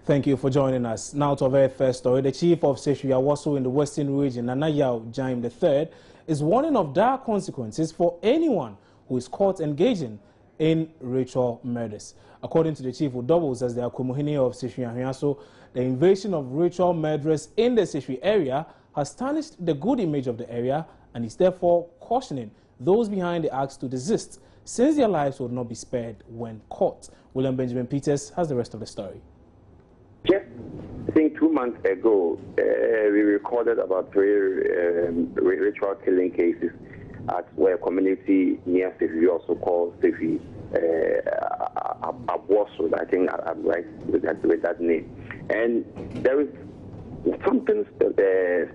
Thank you for joining us. Now to our very first story. The chief of Seshui Awaso in the Western region, Nanayao Jaim III, is warning of dire consequences for anyone who is caught engaging in ritual murders. According to the chief, who doubles as the Akumuhini of Seshui Ahuaso, the invasion of ritual murderers in the Seshui area has tarnished the good image of the area and is therefore cautioning those behind the acts to desist, since their lives will not be spared when caught. William Benjamin Peters has the rest of the story. Just, I think 2 months ago, we recorded about 3 ritual killing cases at where a community near Sefi, also called Sefi Abuoso. I think I'm right with that name. And there is something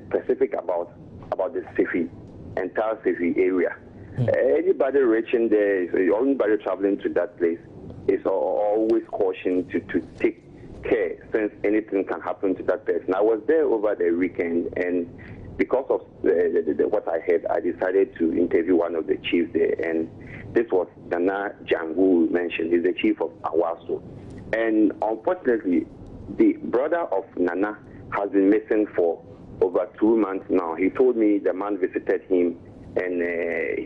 specific about the Sefi, entire Sefi area. Anybody reaching there, anybody traveling to that place is always cautioned to take care, since anything can happen to that person. I was there over the weekend, and because of what I heard, I decided to interview one of the chiefs there, and this was Nana Jangu mentioned. He's the chief of Awaso. And unfortunately, the brother of Nana has been missing for over 2 months now. He told me the man visited him, and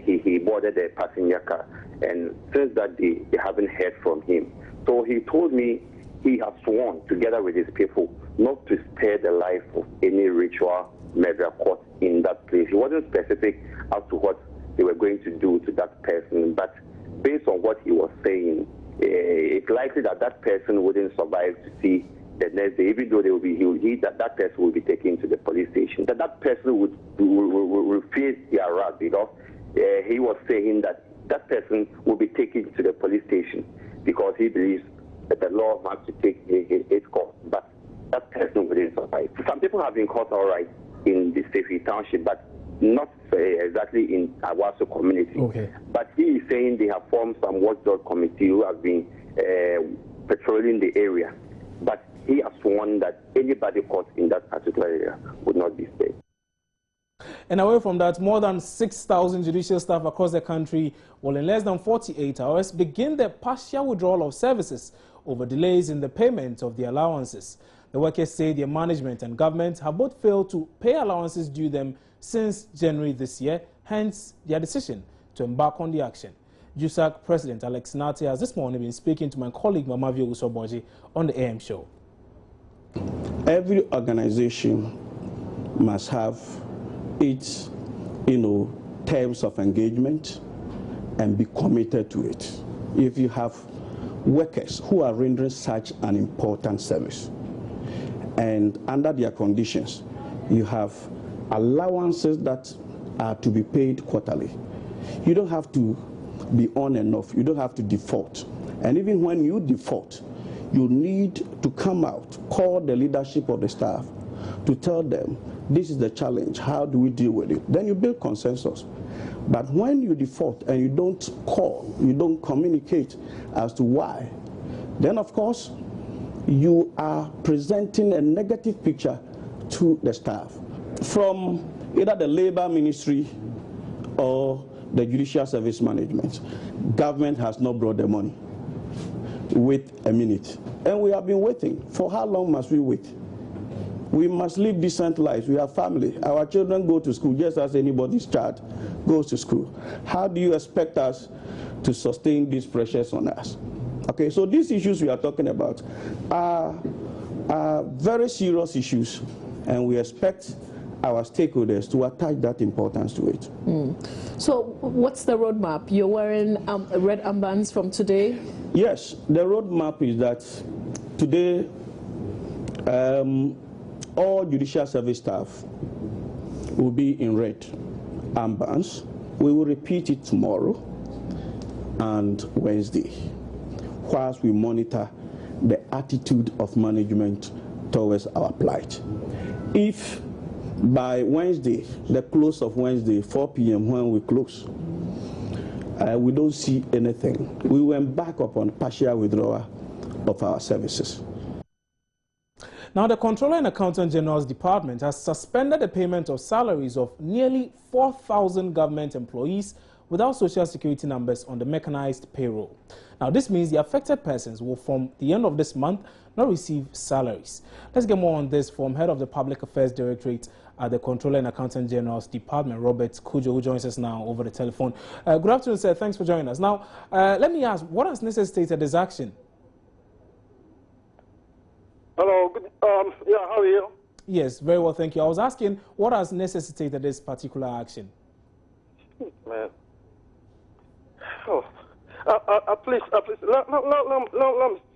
he boarded a passenger car, and since that day, they haven't heard from him. So he told me he has sworn, together with his people, not to spare the life of any ritual murder caught in that place. He wasn't specific as to what they were going to do to that person, but based on what he was saying, it's likely that that person wouldn't survive to see the next day, even though they will be that person will be taken to the police station. That person will face their wrath, because he was saying that that person will be taken to the police station because he believes that the law has to take its course, but that person wouldn't survive. Some people have been caught all right in the Sefi township, but not exactly in Awaso community. Okay. But he is saying they have formed some watchdog committee who have been patrolling the area. But he has sworn that anybody caught in that particular area would not be spared. And away from that, more than 6,000 judicial staff across the country will in less than 48 hours begin the partial withdrawal of services over delays in the payment of the allowances. The workers say their management and government have both failed to pay allowances due them since January this year, hence their decision to embark on the action. Judicial President Alex Nate has this morning been speaking to my colleague Mamavio Usoboji on the AM show. Every organization must have its, terms of engagement and be committed to it. If you have workers who are rendering such an important service, and under their conditions, you have allowances that are to be paid quarterly, you don't have to be on and off. You don't have to default. And even when you default, you need to come out, call the leadership of the staff to tell them, this is the challenge, how do we deal with it? Then you build consensus. But when you default and you don't call, you don't communicate as to why, then of course, you are presenting a negative picture to the staff. From either the Labor Ministry or the Judicial Service Management, government has not brought the money. Wait a minute. And we have been waiting. For how long must we wait? We must live decent lives. We have family. Our children go to school just as anybody's child goes to school. How do you expect us to sustain these pressures on us? Okay, so these issues we are talking about are very serious issues, and we expect our stakeholders to attach that importance to it. So what's the roadmap? You're wearing red armbands from today? Yes, the roadmap is that today all judicial service staff will be in red armbands. We will repeat it tomorrow and Wednesday, whilst we monitor the attitude of management towards our plight. If by Wednesday, the close of Wednesday, 4 p.m. when we close, we don't see anything, we will embark upon partial withdrawal of our services. Now, the Comptroller and Accountant General's Department has suspended the payment of salaries of nearly 4,000 government employees without social security numbers on the mechanized payroll. Now, this means the affected persons will, from the end of this month, not receive salaries. Let's get more on this from Head of the Public Affairs Directorate at the Controller and Accountant General's Department, Robert Kujo, who joins us now over the telephone. Good afternoon, sir. Thanks for joining us. Now, let me ask, what has necessitated this action? Hello. Good. Yeah, how are you? Yes, very well, thank you. I was asking, what has necessitated this particular action? Man. Oh. Please, let me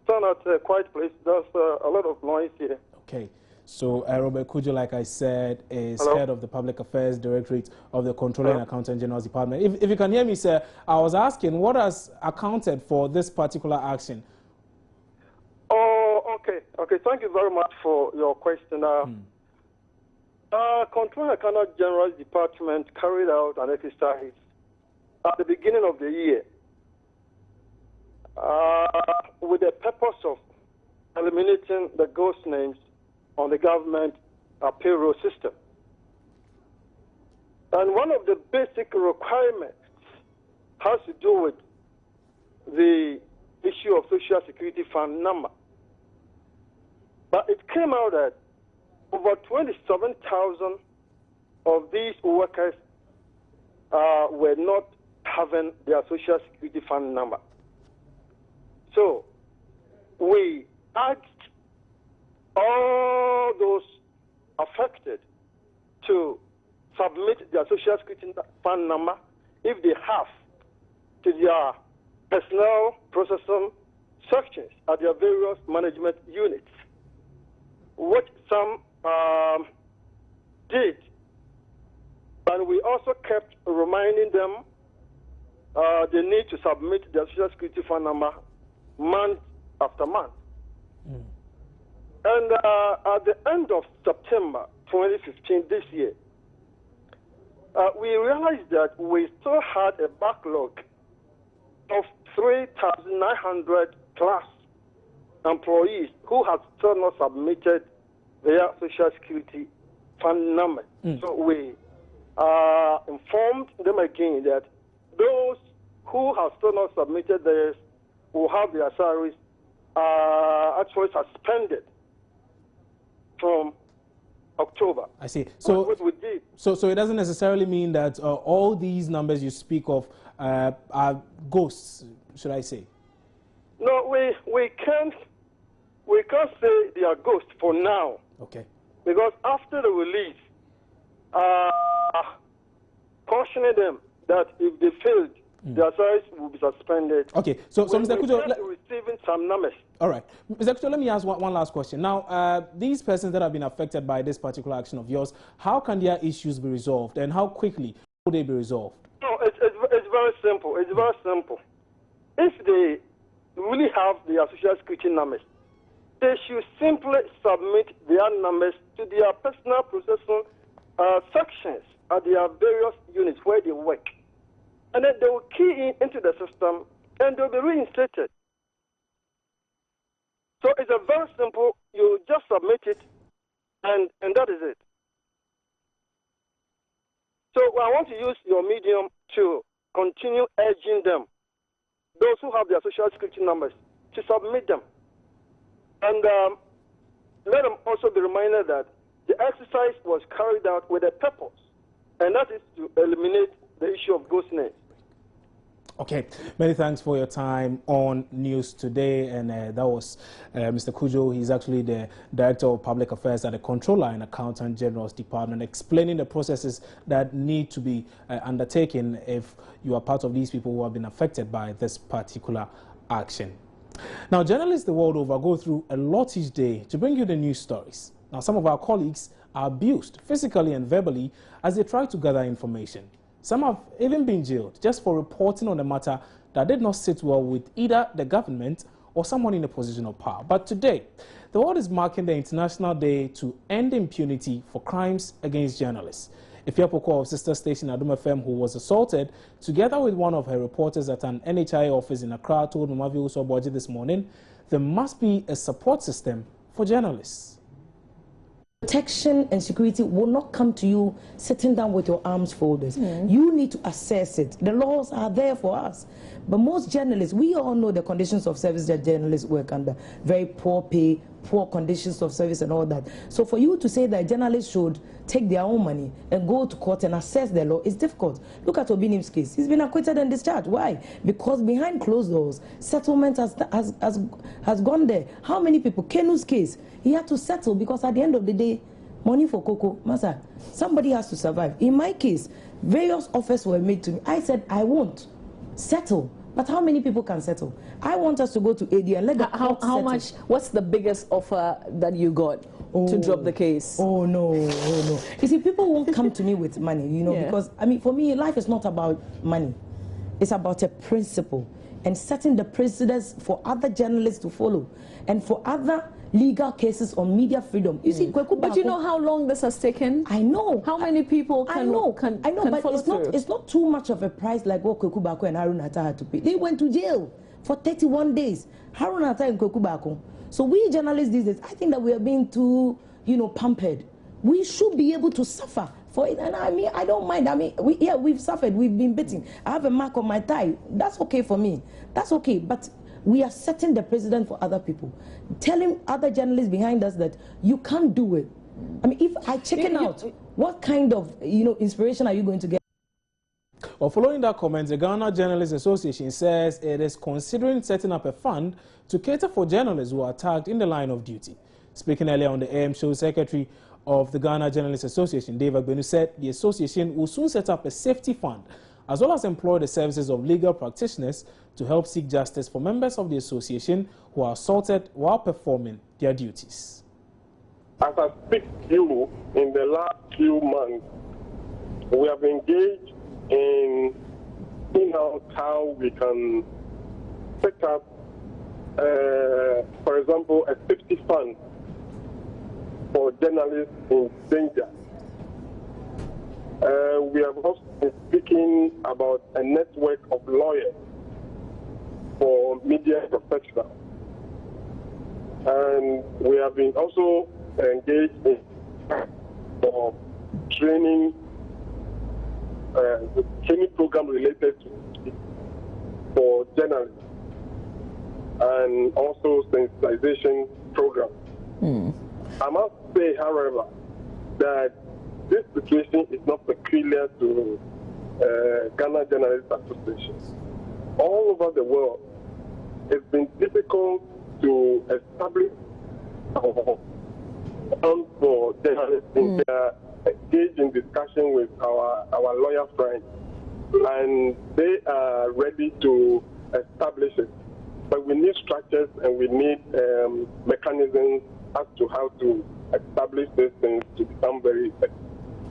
stand at a quiet place. There's a lot of noise here. Okay. So, Robert Kujo, like I said, is Hello? Head of the Public Affairs Directorate of the Controller and Accountant General's Department. If you can hear me, sir, I was asking, what has accounted for this particular action? Oh, okay. Okay, thank you very much for your question. Controller and Accountant General's Department carried out an exercise at the beginning of the year with the purpose of eliminating the ghost names on the government payroll system. And one of the basic requirements has to do with the issue of Social Security Fund number. But it came out that over 27,000 of these workers were not having their Social Security Fund number. So we asked all those affected to submit their Social Security Fund number if they have to their personnel processing sections at their various management units, which some did. And we also kept reminding them they need to submit their Social Security Fund number month after month. And at the end of September 2015, this year, we realized that we still had a backlog of 3,900 plus employees who had still not submitted their Social Security Fund number. So we informed them again that those who have still not submitted theirs will have their salaries actually suspended from October. I see. So, what we did. So it doesn't necessarily mean that all these numbers you speak of are ghosts, should I say? No, we can't say they are ghosts for now. Okay. Because after the release, cautioning them that if they failed, their salaries will be suspended. Okay. So Mr. Kujo, receiving some numbers. All right. Mr. Kujo, let me ask one last question. Now, these persons that have been affected by this particular action of yours, how can their issues be resolved, and how quickly will they be resolved? No, it's very simple. It's very simple. If they really have their Social Security numbers, they should simply submit their numbers to their personal processing sections at their various units where they work. And then they will key into the system and they'll be reinstated. So it's a very simple, you just submit it and that is it. So I want to use your medium to continue urging them, those who have their Social Security numbers, to submit them. And let them also be reminded that the exercise was carried out with a purpose, and that is to eliminate the issue of ghost names. Okay, many thanks for your time on News Today, and that was Mr. Kujo. He's actually the Director of Public Affairs at the Controller and Accountant General's Department, explaining the processes that need to be undertaken if you are part of these people who have been affected by this particular action. Now, journalists the world over go through a lot each day to bring you the news stories. Now, some of our colleagues are abused physically and verbally as they try to gather information. Some have even been jailed just for reporting on a matter that did not sit well with either the government or someone in a position of power. But today, the world is marking the International Day to End Impunity for Crimes Against Journalists. Ifiapoko of sister station Adum FM, who was assaulted, together with one of her reporters at an NHI office in Accra, told Mamavi Usoboji this morning there must be a support system for journalists. Protection and security will not come to you sitting down with your arms folded. You need to assess it. The laws are there for us. But most journalists, we all know the conditions of service that journalists work under. Very poor pay, poor conditions of service and all that. So for you to say that journalists should take their own money and go to court and assess the law is difficult. Look at Obinim's case. He's been acquitted and discharged. Why? Because behind closed doors, settlement has gone there. How many people? Kenu's case, he had to settle because at the end of the day, money for cocoa, Masa, somebody has to survive. In my case, various offers were made to me. I said, I won't settle. But how many people can settle? I want us to go to AD and let the court settle. How much? What's the biggest offer that you got to drop the case? Oh no. You see, people won't come to me with money, you know, because I mean, for me, life is not about money. It's about a principle and setting the precedents for other journalists to follow and for other legal cases on media freedom. You see, but you know how long this has taken? I know. How many people can but it's not too much of a price like what Kweku Bako and Harun Atta had to pay. They went to jail for 31 days. Harun Atta and Kweku Bako. So we journalists these days, I think that we are being too, you know, pampered. We should be able to suffer for it. And I mean, I don't mind. I mean, we've suffered. We've been beaten. I have a mark on my thigh. That's okay for me. That's okay. But we are setting the precedent for other people, telling other journalists behind us that you can't do it. I mean, if I chicken out, what kind of, you know, inspiration are you going to get? Well, following that comment, the Ghana Journalists Association says it is considering setting up a fund to cater for journalists who are tagged in the line of duty. Speaking earlier on the AM show, Secretary of the Ghana Journalists Association, David Benu, said the association will soon set up a safety fund as well as employ the services of legal practitioners to help seek justice for members of the association who are assaulted while performing their duties. As I speak to you, in the last few months, we have engaged in seeing out how we can set up, for example, a safety fund for journalists in danger. We have also been speaking about a network of lawyers for media professionals. And we have been also engaged in for training, the training program related to for journalists and also sensitization program. I must say, however, that this situation is not peculiar to Ghana Journalists Association. All over the world, it's been difficult to establish funds for journalists. They are engaged in discussion with our lawyer friends, and they are ready to establish it. But we need structures and we need mechanisms as to how to establish these things to become very effective.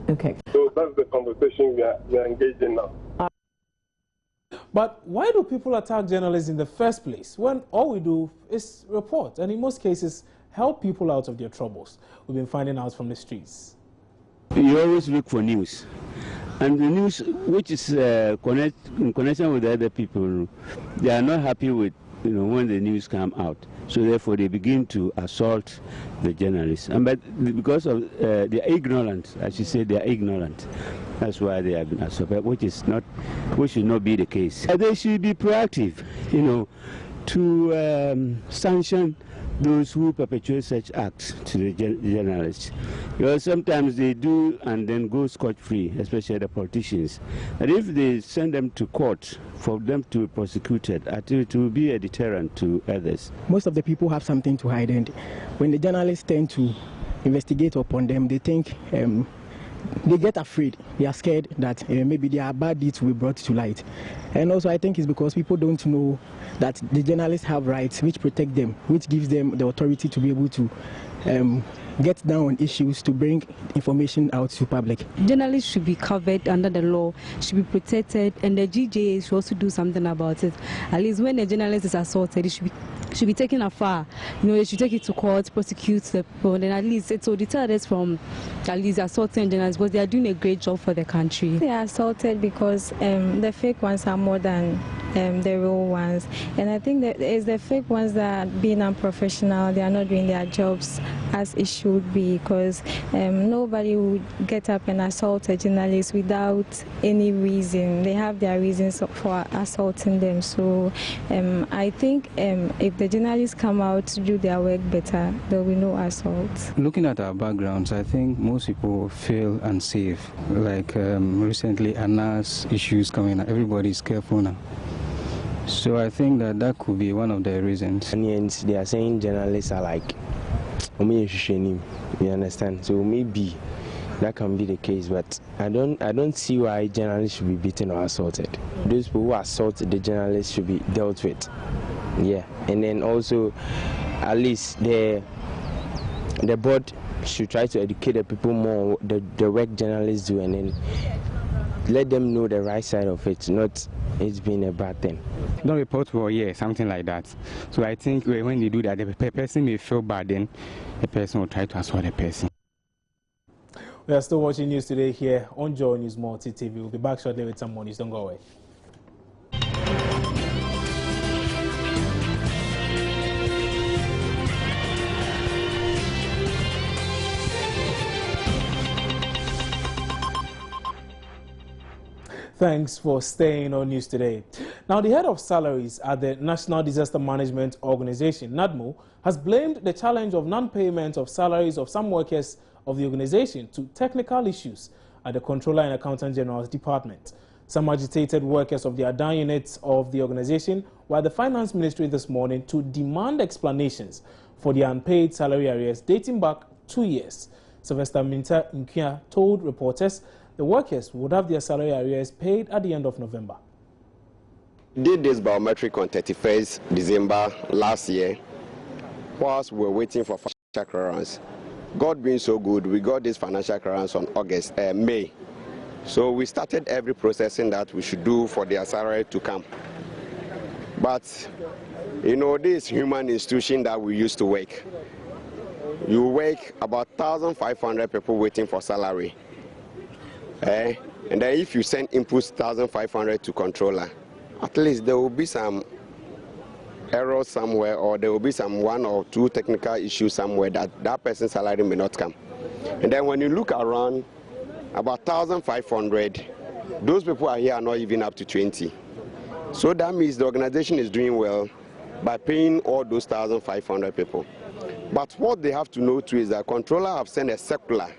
Okay. So that's the conversation we are engaged in now. But why do people attack journalists in the first place when all we do is report and in most cases help people out of their troubles? We've been finding out from the streets. You always look for news, and the news which is in connection with other people, they are not happy with, you know, when the news come out. So therefore they begin to assault the journalists. And but because of they are ignorant, I should say they are ignorant. That's why they have been assaulted, which should not be the case. They should be proactive, you know, to sanction those who perpetrate such acts to the journalists. Because sometimes they do and then go scot-free, especially the politicians. And if they send them to court for them to be prosecuted, I think it will be a deterrent to others. Most of the people have something to hide, and when the journalists tend to investigate upon them, they think they get afraid. They are scared that maybe their bad deeds will be brought to light. And also I think it's because people don't know that the journalists have rights which protect them, which gives them the authority to be able to get down on issues, to bring information out to public. Journalists should be covered under the law, should be protected, and the GJA should also do something about it. At least when a journalist is assaulted, it should be taken afar. You know, they should take it to court, prosecute the people, and at least it will deter us from at least assaulting journalists, because they are doing a great job for the country. They are assaulted because the fake ones are more than the real ones, and I think that it's the fake ones that are being unprofessional. They are not doing their jobs as it should be, because nobody would get up and assault a journalist without any reason. They have their reasons for assaulting them. So I think if the journalists come out to do their work better, there will be no assault. Looking at our backgrounds, I think most people feel unsafe. Like recently, Anna's issues coming up, everybody is careful now. So I think that could be one of the reasons. And they are saying journalists are like, you understand? So maybe that can be the case, but I don't see why journalists should be beaten or assaulted. Those people who assault the journalists should be dealt with. Yeah, and then also, at least the board should try to educate the people more the work journalists do, and then let them know the right side of it, not it's been a bad thing. Don't report war, yeah, something like that. So I think when they do that, the person may feel bad, then the person will try to assault the person. We are still watching news today here on Joy News Multi TV. We'll be back shortly with some more news. Don't go away. Thanks for staying on News Today. Now, the head of salaries at the National Disaster Management Organization, NADMO, has blamed the challenge of non-payment of salaries of some workers of the organization to technical issues at the Controller and Accountant General's Department. Some agitated workers of the Atani units of the organization were at the Finance Ministry this morning to demand explanations for the unpaid salary arrears dating back 2 years. Sylvester Minta Nkia told reporters the workers would have their salary arrears paid at the end of November. We did this biometric on 31st December last year, whilst we were waiting for financial clearance. God being so good, we got this financial clearance on May. So we started every processing that we should do for their salary to come. But, you know, this human institution that we used to work, you work about 1,500 people waiting for salary. And then if you send inputs 1,500 to controller, at least there will be some errors somewhere, or there will be some 1 or 2 technical issues somewhere that person's salary may not come. And then when you look around, about 1,500, those people are here are not even up to 20. So that means the organization is doing well by paying all those 1,500 people. But what they have to know too is that controller have sent a circular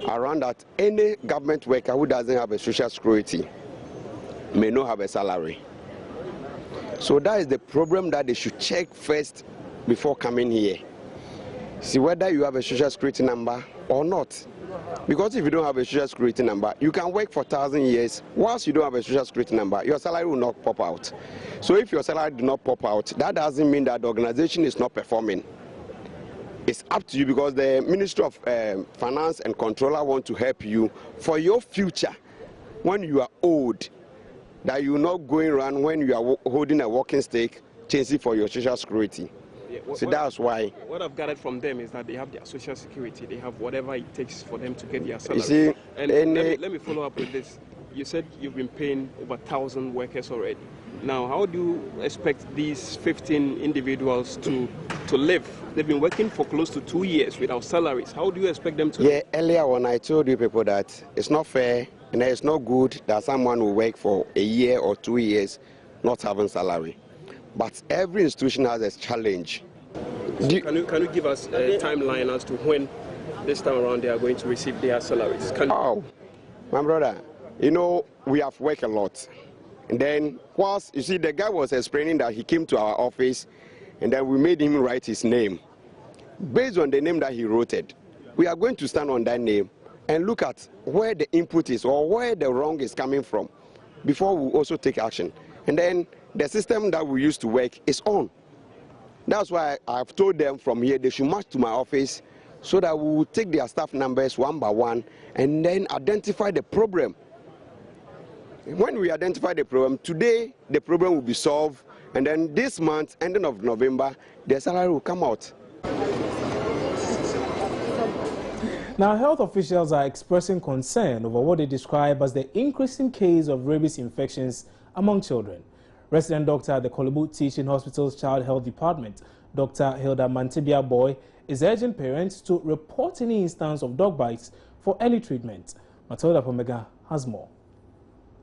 around that any government worker who doesn't have a social security may not have a salary. So that is the problem that they should check first before coming here. See whether you have a social security number or not. Because if you don't have a social security number, you can work for 1,000 years. Once you don't have a social security number, your salary will not pop out. So if your salary do not pop out, that doesn't mean that the organization is not performing. It's up to you, because the Ministry of Finance and Controller want to help you for your future when you are old, that you're not going around when you are holding a walking stick chasing for your social security. Yeah, so that's why. What I've gathered from them is that they have their social security. They have whatever it takes for them to get their salary. You see, and let me follow up with this. You said you've been paying over 1,000 workers already. Now, how do you expect these 15 individuals to live? They've been working for close to 2 years without salaries. How do you expect them to live? Yeah, earlier when I told you people that it's not fair and it's not good that someone will work for a year or 2 years not having salary. But every institution has a challenge. So can you give us a timeline as to when this time around they are going to receive their salaries? My brother, you know, we have worked a lot. And then, whilst, you see, the guy was explaining that he came to our office and then we made him write his name. Based on the name that he wrote it, we are going to stand on that name and look at where the input is or where the wrong is coming from before we also take action. And then the system that we used to work is on. That's why I've told them from here they should march to my office so that we will take their staff numbers one by one and then identify the problem. When we identify the problem, today the problem will be solved, and then this month, ending of November, their salary will come out. Now, health officials are expressing concern over what they describe as the increasing case of rabies infections among children. Resident doctor at the Kolebu Teaching Hospital's Child Health Department, Dr. Hilda Mantibia Boy is urging parents to report any instance of dog bites for early treatment. Matilda Pomega has more.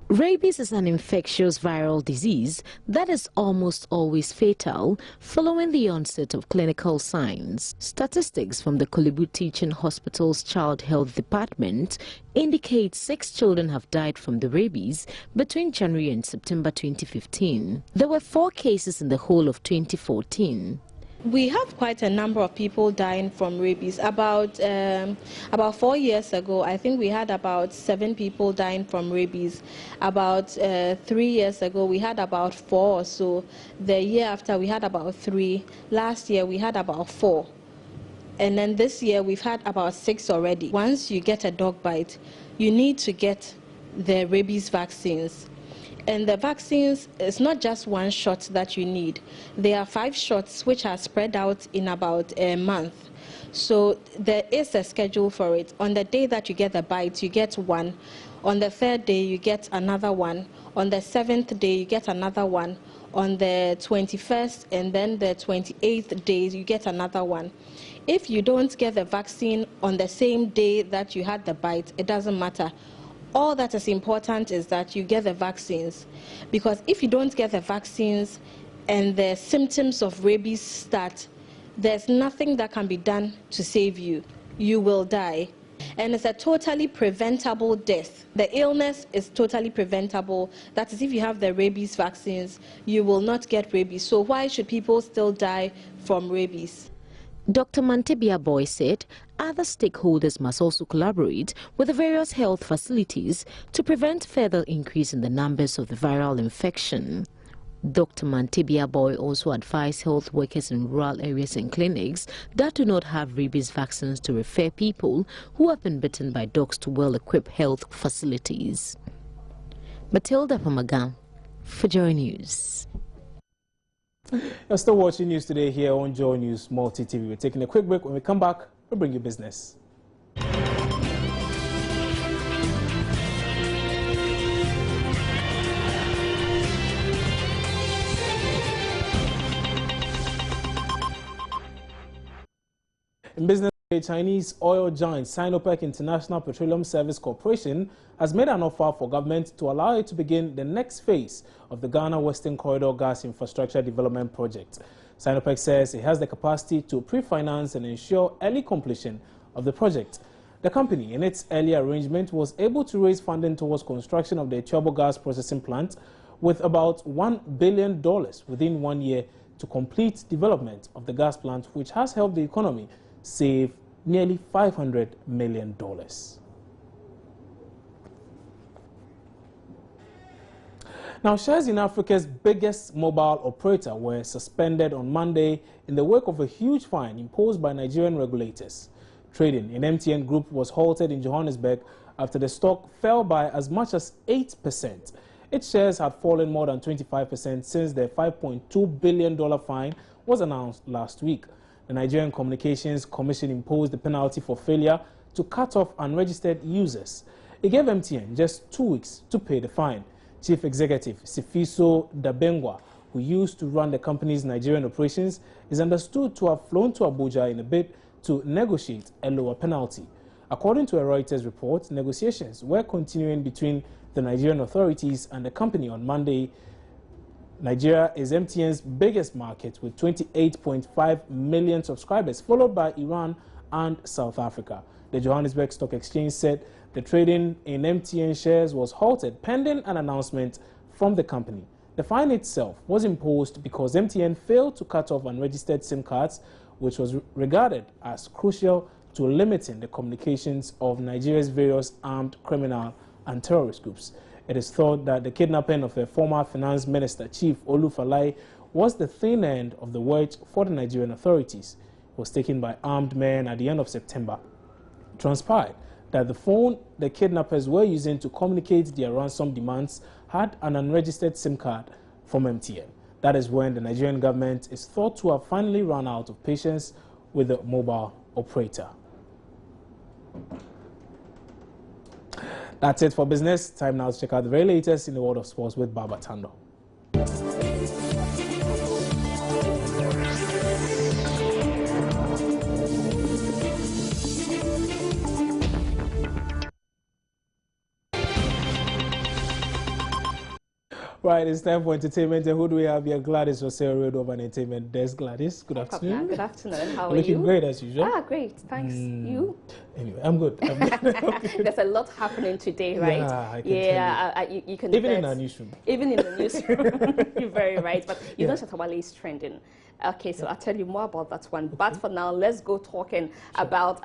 Rabies is an infectious viral disease that is almost always fatal following the onset of clinical signs. Statistics from the Kolebu Teaching Hospital's Child Health Department indicate 6 children have died from the rabies between January and September 2015. There were 4 cases in the whole of 2014. We have quite a number of people dying from rabies. About 4 years ago, I think we had about 7 people dying from rabies. About 3 years ago, we had about 4 or so. The year after, we had about 3. Last year, we had about 4. And then this year, we've had about 6 already. Once you get a dog bite, you need to get the rabies vaccines. And the vaccines, it's not just one shot that you need. There are 5 shots which are spread out in about a month. So there is a schedule for it. On the day that you get the bite, you get 1. On the 3rd day, you get another 1. On the 7th day, you get another 1. On the 21st and then the 28th day, you get another 1. If you don't get the vaccine on the same day that you had the bite, it doesn't matter. All that is important is that you get the vaccines, because if you don't get the vaccines and the symptoms of rabies start, there's nothing that can be done to save you. You will die. And it's a totally preventable death. The illness is totally preventable. That is, if you have the rabies vaccines, you will not get rabies. So why should people still die from rabies? Dr. Mantibia Boy said other stakeholders must also collaborate with the various health facilities to prevent further increase in the numbers of the viral infection. Dr. Mantibia Boy also advised health workers in rural areas and clinics that do not have rabies vaccines to refer people who have been bitten by dogs to well-equipped health facilities. Matilda Pamagan for Joy News. You're still watching News Today here on Joy News Multi TV. We're taking a quick break. When we come back, we'll bring you business. In business, Chinese oil giant Sinopec International Petroleum Service Corporation has made an offer for government to allow it to begin the next phase of the Ghana Western Corridor Gas Infrastructure Development Project. Sinopec says it has the capacity to pre-finance and ensure early completion of the project. The company, in its earlier arrangement, was able to raise funding towards construction of the Turbo Gas Processing Plant with about $1 billion within 1 year to complete development of the gas plant, which has helped the economy save nearly $500 million. Now, shares in Africa's biggest mobile operator were suspended on Monday in the wake of a huge fine imposed by Nigerian regulators. Trading in MTN Group was halted in Johannesburg after the stock fell by as much as 8%. Its shares had fallen more than 25% since the $5.2 billion fine was announced last week. The Nigerian Communications Commission imposed the penalty for failure to cut off unregistered users. It gave MTN just 2 weeks to pay the fine. Chief Executive Sifiso Dabengwa, who used to run the company's Nigerian operations, is understood to have flown to Abuja in a bid to negotiate a lower penalty. According to a Reuters report, negotiations were continuing between the Nigerian authorities and the company on Monday. Nigeria is MTN's biggest market with 28.5 million subscribers, followed by Iran and South Africa. The Johannesburg Stock Exchange said the trading in MTN shares was halted pending an announcement from the company. The fine itself was imposed because MTN failed to cut off unregistered SIM cards, which was regarded as crucial to limiting the communications of Nigeria's various armed criminal and terrorist groups. It is thought that the kidnapping of a former finance minister, Chief Olufalaye, was the thin end of the wedge for the Nigerian authorities. It was taken by armed men at the end of September. It transpired that the phone the kidnappers were using to communicate their ransom demands had an unregistered SIM card from MTN. That is when the Nigerian government is thought to have finally run out of patience with the mobile operator. That's it for business. Time now to check out the very latest in the world of sports with Baba Tando. Right, it's time for entertainment. And who do we have here? Gladys Oseo, Road of Entertainment Desk. Gladys, good afternoon. Good afternoon. How are Looking you? great as usual. Great. Thanks. You? Anyway, I'm good. Okay. There's a lot happening today, right? Yeah, I can tell you. You can even in our newsroom. Even in the newsroom. You're very right. But you know Shatawale is trending. Okay, so I'll tell you more about that one. Okay. But for now, let's go talking about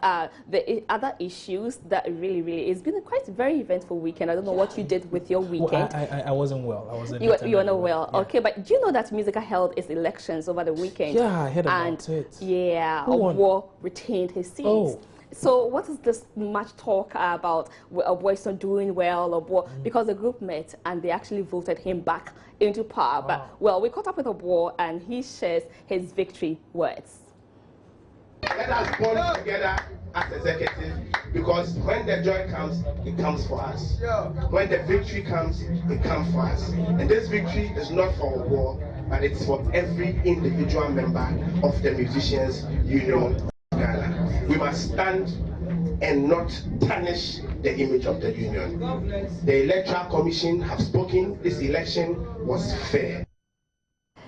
the other issues that really, it's been a quite very eventful weekend. I don't know what you did with your weekend. Well, I wasn't well. I wasn't. You were not well. Yeah. Okay, but do you know that Musica held its elections over the weekend? Yeah, I heard about it. Yeah, War retained his seats. Oh. So what is this much talk about Obo's not doing well, or because the group met and they actually voted him back into power? Wow. But, well, we caught up with Obo and he shares his victory words. Let us bond together as executives, because when the joy comes, it comes for us. When the victory comes, it comes for us. And this victory is not for Obo, but it's for every individual member of the Musicians Union of Ghana. We must stand and not tarnish the image of the union. The Electoral Commission have spoken. This election was fair.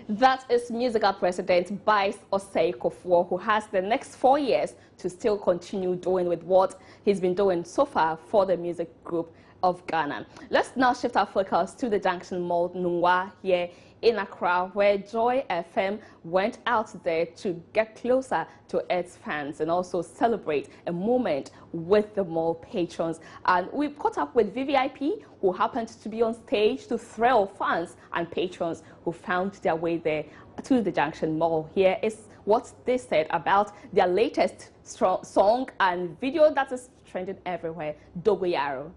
That is Musica President Bice Osei Kofuor, who has the next 4 years to still continue doing with what he's been doing so far for the music group of Ghana. Let's now shift our focus to the Junction Mall, Nungwa, here in Accra, where Joy FM went out there to get closer to its fans and also celebrate a moment with the mall patrons. And we caught up with VVIP, who happened to be on stage to thrill fans and patrons who found their way there to the Junction Mall. Here is what they said about their latest song and video that is trending everywhere, Dogoyaro.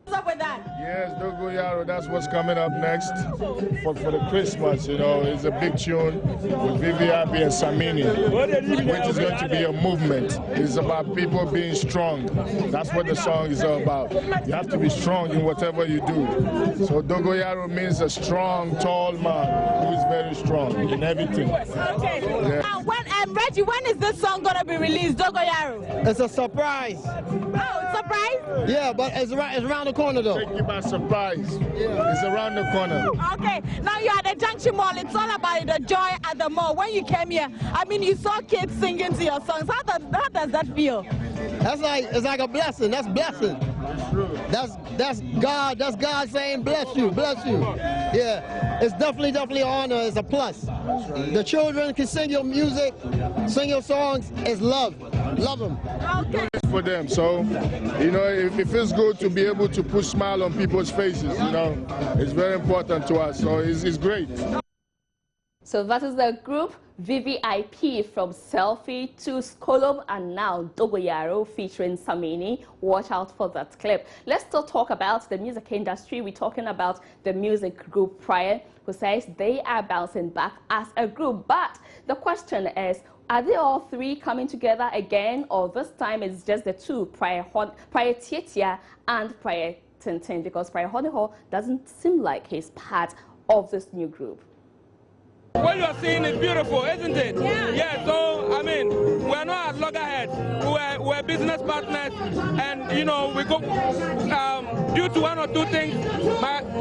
What's up with that? Yes, Dogoyaro, that's what's coming up next for the Christmas. You know, it's a big tune with VVIP and Samini, which is going to be a movement. It's about people being strong. That's what the song is all about. You have to be strong in whatever you do. So Dogoyaro means a strong, tall man who is very strong in everything. Okay. Yeah. Reggie, when is this song going to be released, Dogoyaro? It's a surprise. Oh, surprise? Yeah, but it's around the corner though. Take you by surprise. Yeah. It's around the corner. Okay, now you're at the Junction Mall. It's all about the joy at the mall. When you came here, I mean, you saw kids singing to your songs. How does that feel? It's like a blessing. That's blessing. That's God. That's God saying bless you, bless you. Yeah, it's definitely an honor. It's a plus. Right. The children can sing your music, sing your songs. It's love. Love them. Okay. For them, so you know, it feels good to be able to put smile on people's faces. You know, it's very important to us. So it's great. So that is the group VVIP, from Selfie to Skolom and now Dogoyaro featuring Samini. Watch out for that clip. Let's still talk about the music industry. We're talking about the music group Prior, who says they are bouncing back as a group. But the question is, are they all three coming together again, or this time it's just the two, Prior Tietia and Prior Tintin, because Prior Honeho doesn't seem like he's part of this new group? What you are seeing is beautiful, isn't it? Yeah, so, I mean, we're not at loggerheads. We're business partners, and, you know, we go, due to one or two things,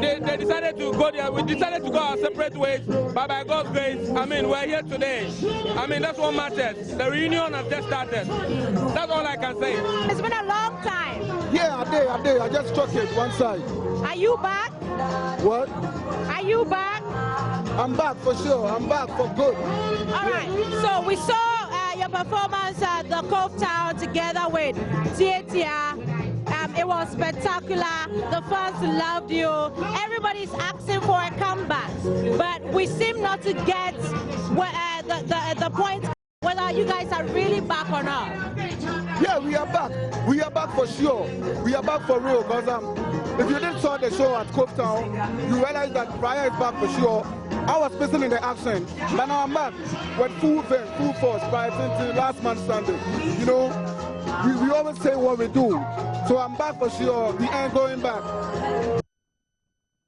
they decided to go there. We decided to go our separate ways, but by God's grace, I mean, we're here today. I mean, that's what matters. The reunion has just started. That's all I can say. It's been a long time. Yeah, I did. I just struck it one side. Are you back? What? Are you back? I'm back for sure. I'm back for good. All right. So we saw your performance at the Cove Town together with Tietia. It was spectacular. The fans loved you. Everybody's asking for a comeback, but we seem not to get the point whether you guys are really back or not. Yeah, we are back. We are back for sure. We are back for real. Because if you didn't saw the show at Cove Town, you realize that Prior is back for sure. I was missing in the action, but now I'm back with full force by last month Sunday. You know, we always say what we do. So I'm back for sure. We ain't going back.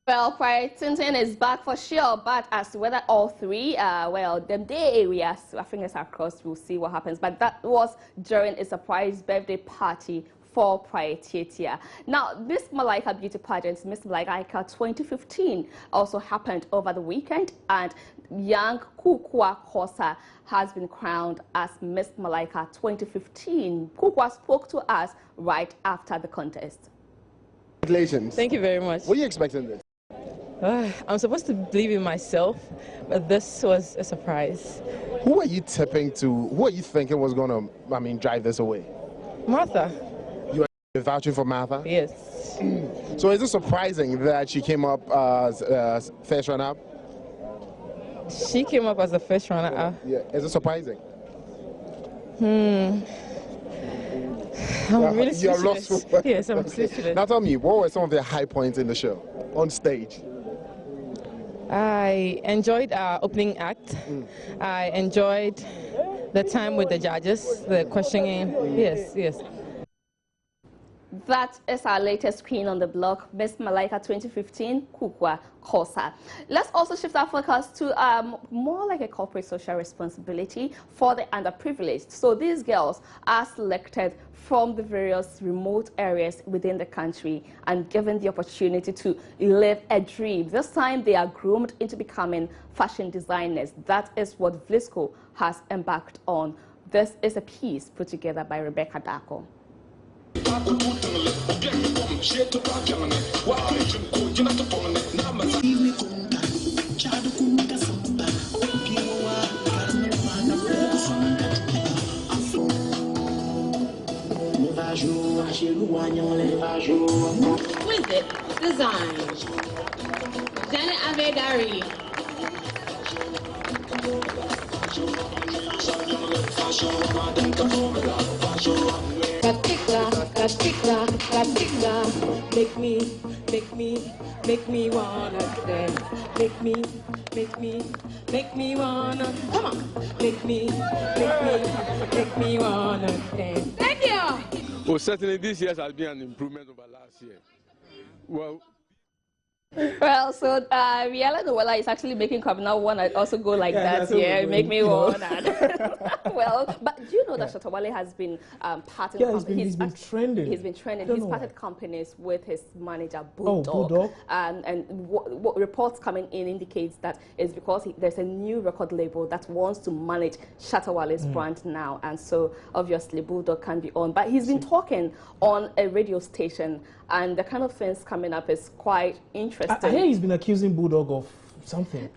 Well, Prior Tintin is back for sure, but as to whether all three, well, the day areas, our fingers are crossed, we'll see what happens. But that was during a surprise birthday party for Prior Tietia. Now, Miss Malaika Beauty Pageant, Miss Malaika 2015, also happened over the weekend, and young Kukwa Kosa has been crowned as Miss Malaika 2015. Kukwa spoke to us right after the contest. Congratulations. Thank you very much. What are you expecting this? I'm supposed to believe in myself, but this was a surprise. Who are you tipping to? Who are you thinking was going to, drive this away? Martha. You are vouching for Martha? Yes. So is it surprising that she came up as first runner-up? She came up as the first runner-up. Yeah. Is it surprising? I'm really You're lost. Yes, I'm speechless. Now tell me, what were some of the high points in the show, on stage? I enjoyed our opening act. I enjoyed the time with the judges, the questioning. Yes. That is our latest queen on the block, Miss Malaika 2015, Kukwa Kosa. Let's also shift our focus to more like a corporate social responsibility for the underprivileged. So these girls are selected from the various remote areas within the country and given the opportunity to live a dream. This time they are groomed into becoming fashion designers. That is what Vlisco has embarked on. This is a piece put together by Rebecca Dako. With it, design. Janet Avedari. Make me wanna dance. Make me wanna, come on. Make me wanna dance. Thank you. Well, certainly this year has been an improvement over last year. Well, so Riella Noella is actually making Kwabena want to also go like that. Yeah, make me want that. Well, but do you know that Shatawale has been parting? Yeah, he's been trending. He's been trending. He's parted companies with his manager Bulldog. And what reports coming in indicates that it's because there's a new record label that wants to manage Shatawale's brand now, and so obviously Bulldog can be on. But he's been talking on a radio station, and the kind of things coming up is quite interesting. I hear he's been accusing Bulldog of something.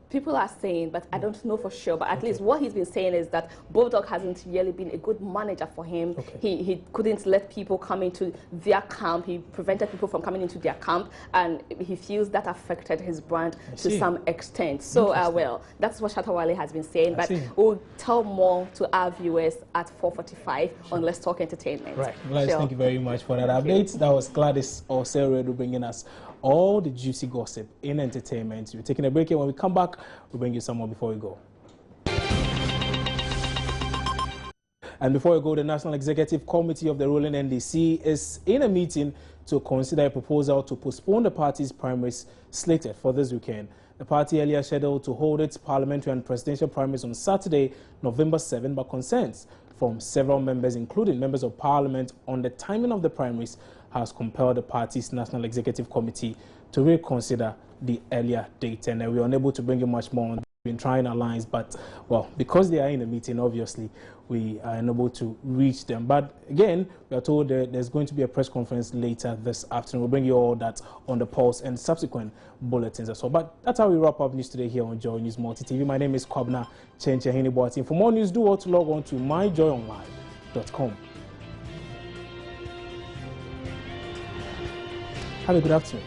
People are saying, but I don't know for sure, but at least what he's been saying is that Bulldog hasn't really been a good manager for him. He couldn't let people come into their camp. He prevented people from coming into their camp, and he feels that affected his brand to some extent. So, that's what Shatawale has been saying, but we'll tell more to our viewers at 4:45 on Let's Talk Entertainment. Right. Gladys, thank you very much for that update. That was Gladys Oseredo bringing us all the juicy gossip in entertainment. We're taking a break here. When we come back, we'll bring you some more before we go. And before we go, the National Executive Committee of the ruling NDC is in a meeting to consider a proposal to postpone the party's primaries slated for this weekend. The party earlier scheduled to hold its parliamentary and presidential primaries on Saturday, November 7, but concerns from several members, including members of parliament, on the timing of the primaries has compelled the party's National Executive Committee to reconsider the earlier date. And we are unable to bring you much more on. We've been trying our lines, but, well, because they are in a meeting, obviously, we are unable to reach them. But again, we are told that there's going to be a press conference later this afternoon. We'll bring you all that on the Pulse and subsequent bulletins as well. But that's how we wrap up news today here on Joy News Multi TV. My name is Kwabena Chenchehini Boatin. For more news, do all to log on to myjoyonline.com. Have a good afternoon.